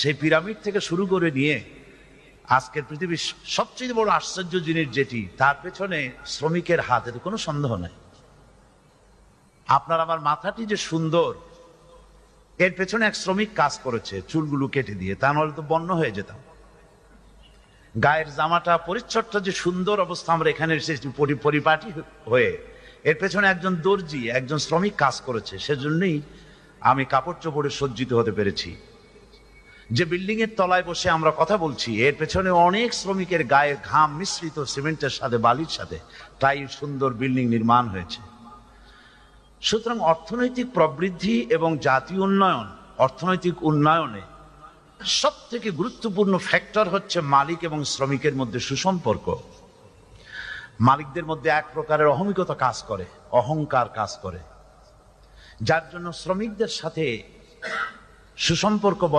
সেই পিরামিড থেকে শুরু করে নিয়ে আজকের পৃথিবীর সবচেয়ে বড় আশ্চর্য জিনিস যেটি, তার পেছনে শ্রমিকের হাত, এতে কোনো সন্দেহ নাই। আপনার আমার মাথাটি যে সুন্দর, এর পেছনে এক শ্রমিক কাজ করেছে চুলগুলো কেটে দিয়ে, তা নাহলে তো বন্য হয়ে যেতাম। গায়ের জামাটা পরিচ্ছদটা যে সুন্দর অবস্থা, আমরা এখানে এসেছি পরিপাটি হয়ে, এর পেছনে একজন দর্জি, একজন শ্রমিক কাজ করেছে। সেজন্যই আমি কাপড় চোপড়ে সজ্জিত হতে পেরেছি। যে বিল্ডিং এর তলায় বসে আমরা কথা বলছি, এর পেছনে অনেক শ্রমিকের গায়ের ঘাম মিশ্রিত সিমেন্টের সাথে, বালির সাথে, তাই সুন্দর বিল্ডিং নির্মাণ হয়েছে। সুতরাং অর্থনৈতিক প্রবৃদ্ধি এবং জাতীয় উন্নয়ন, অর্থনৈতিক উন্নয়নে সব থেকে গুরুত্বপূর্ণ ফ্যাক্টর হচ্ছে মালিক এবং শ্রমিকের মধ্যে সুসম্পর্ক। মালিকদের মধ্যে এক প্রকারের অহমিকতা কাজ করে, অহংকার কাজ করে, যার জন্য শ্রমিকদের সাথে সুসম্পর্ক